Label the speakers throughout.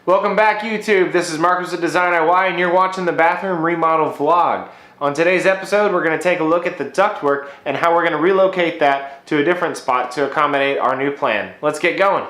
Speaker 1: Welcome back, YouTube. This is Marcus at DesignIY, and you're watching the bathroom remodel vlog. On today's episode, we're going to take a look at the ductwork and how we're going to relocate that to a different spot to accommodate our new plan. Let's get going.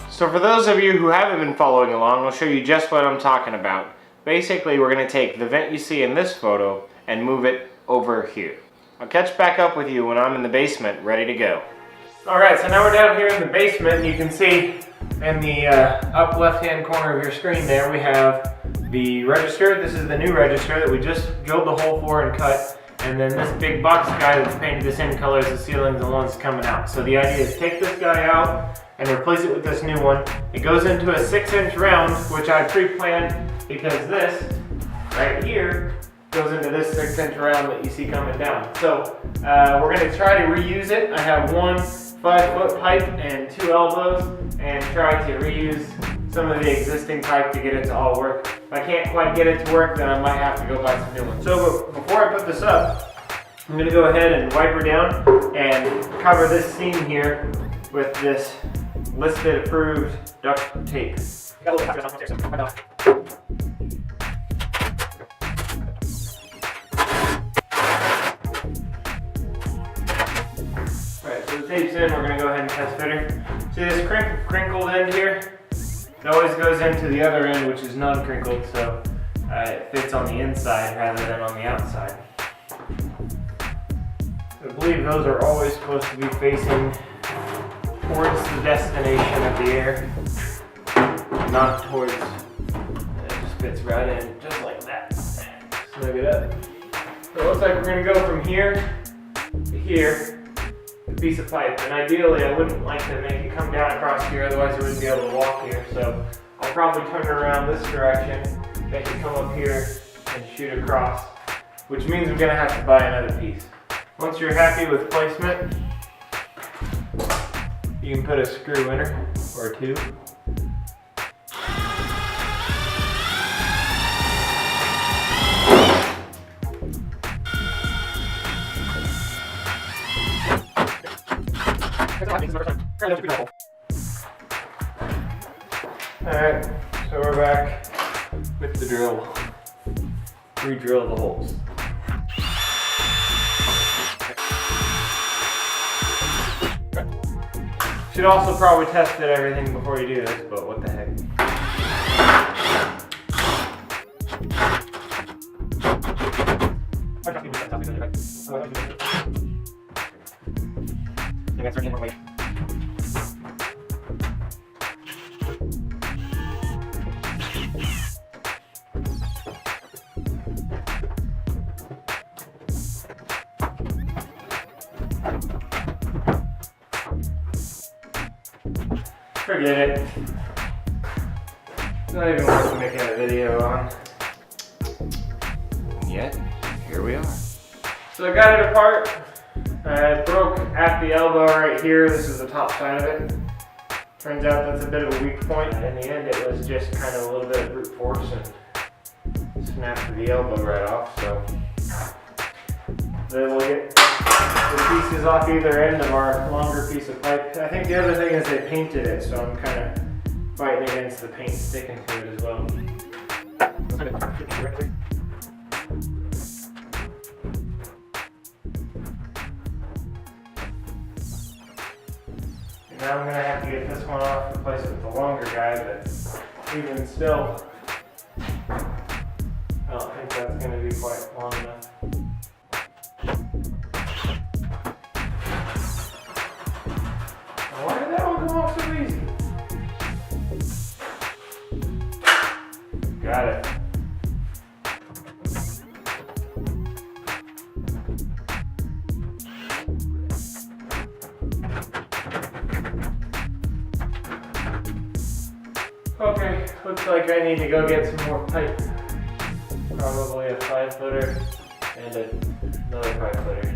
Speaker 1: So for those of you who haven't been following along, I'll show you just what I'm talking about. Basically, we're going to take the vent you see in this photo and move it over here. I'll catch back up with you when I'm in the basement, ready to go. Alright, so now we're down here in the basement, and you can see in the up left-hand corner of your screen there, we have the register. This is the new register that we just drilled the hole for and cut. And then this big box guy that's painted the same color as the ceilings and the ones coming out. So the idea is take this guy out and replace it with this new one. It goes into a 6-inch round, which I pre-planned because this right here goes into this 6-inch round that you see coming down. So we're going to try to reuse it. I have one 5-foot pipe and 2 elbows, and try to reuse some of the existing pipe to get it to all work. If I can't quite get it to work, then I might have to go buy some new ones. So before I put this up, I'm going to go ahead and wipe her down and cover this seam here with this listed approved duct tape. Alright, so the tape's in, we're going to go ahead and test fit her. See this crinkled end here? It always goes into the other end, which is non-crinkled, so it fits on the inside rather than on the outside. I believe those are always supposed to be facing towards the destination of the air, not towards, it just fits right in, just like that. Snug it up. So it looks like we're going to go from here to here, the piece of pipe, and ideally I wouldn't like to make it come down across here, otherwise I wouldn't be able to walk here. So I'll probably turn it around this direction, make it come up here and shoot across, which means I'm going to have to buy another piece. Once you're happy with placement, you can put a screw in her, or two. Alright, so we're back with the drill. Re-drill the holes. Should also probably test fit everything before you do this, but what the heck. Forget it. It's not even worth making a video on. And yet, here we are. So I got it apart. I broke at the elbow right here. This is the top side of it. Turns out that's a bit of a weak point. In the end, it was just kind of a little bit of brute force and snapped the elbow right off. So then we'll get the pieces off either end of our longer piece of pipe. I think the other thing is they painted it, so I'm kind of fighting against the paint sticking to it as well. And now I'm going to have to get this one off, replace it with the longer guy, but even still, I don't think that's going to be quite long enough. Why did that one come off so easy? Got it. Okay, looks like I need to go get some more pipe. Probably a 5-footer and another 5-footer.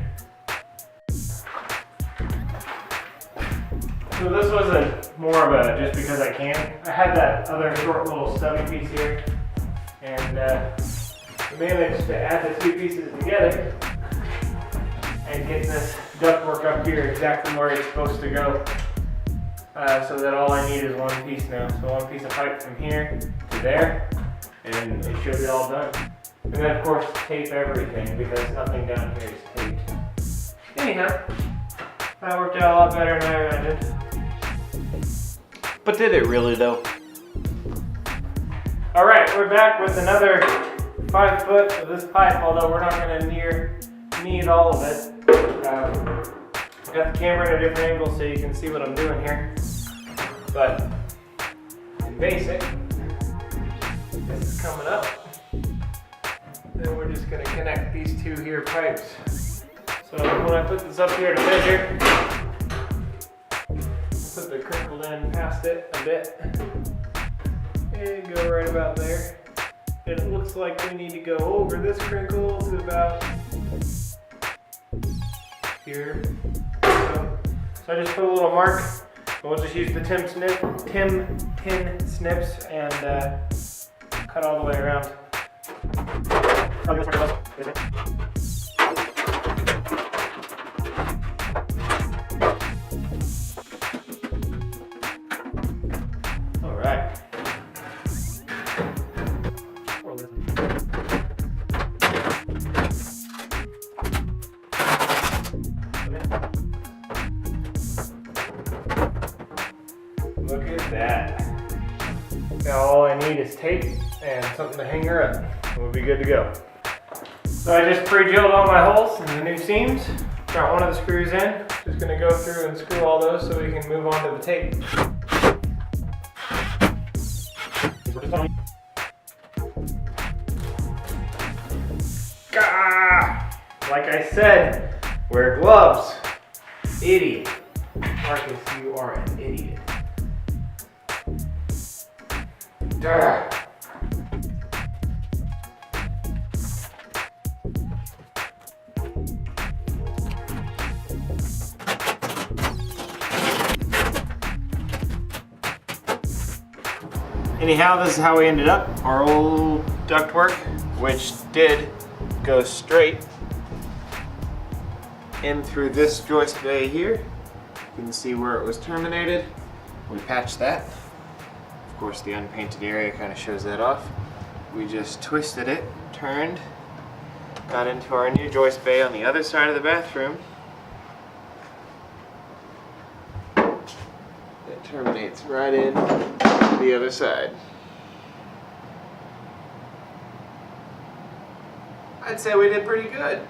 Speaker 1: So this was more of a just because I can. I had that other short little stubby piece here. And we managed to add the two pieces together and get this ductwork up here exactly where it's supposed to go. So that all I need is one piece now. So one piece of pipe from here to there, and it should be all done. And then of course tape everything, because nothing down here is taped. Anyhow, that worked out a lot better than I imagined. But did it really though? Alright, we're back with another 5 foot of this pipe, although we're not going to need all of it. I got the camera at a different angle so you can see what I'm doing here. But in basic, this is coming up. Then we're just going to connect these two here pipes. So when I put this up here to measure, put the crinkled end past it a bit. And go right about there. And it looks like we need to go over this crinkle to about here. So I just put a little mark. We'll just use the tin snips and cut all the way around. Look at that. Now all I need is tape and something to hang her up. We'll be good to go. So I just pre-drilled all my holes and the new seams. Got one of the screws in. Just gonna go through and screw all those so we can move on to the tape. Gah! Like I said, wear gloves. Idiot. Marcus, you are an idiot. Duh. Anyhow, this is how we ended up. Our old ductwork, which did go straight in through this joist bay here. You can see where it was terminated. We patched that. Of course, the unpainted area kind of shows that off. We just twisted it, turned, got into our new joist bay on the other side of the bathroom. It terminates right in the other side. I'd say we did pretty good.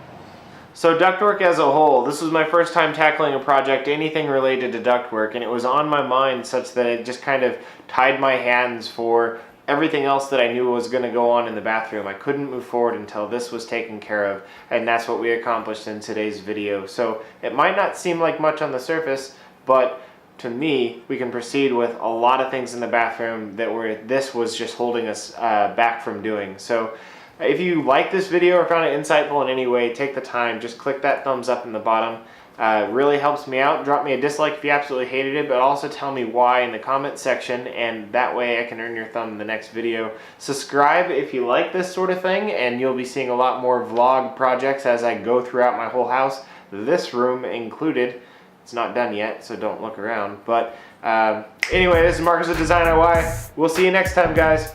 Speaker 1: So ductwork as a whole, this was my first time tackling a project, anything related to ductwork, and it was on my mind such that it just kind of tied my hands for everything else that I knew was going to go on in the bathroom. I couldn't move forward until this was taken care of, and that's what we accomplished in today's video. So it might not seem like much on the surface, but to me, we can proceed with a lot of things in the bathroom that this was just holding us back from doing. So if you like this video or found it insightful in any way, take the time, just click that thumbs up in the bottom. It really helps me out. Drop me a dislike if you absolutely hated it, but also tell me why in the comment section, and that way I can earn your thumb in the next video. Subscribe if you like this sort of thing, and you'll be seeing a lot more vlog projects as I go throughout my whole house, this room included. It's not done yet, so don't look around. But anyway, this is Marcus with DesignIY. We'll see you next time, guys.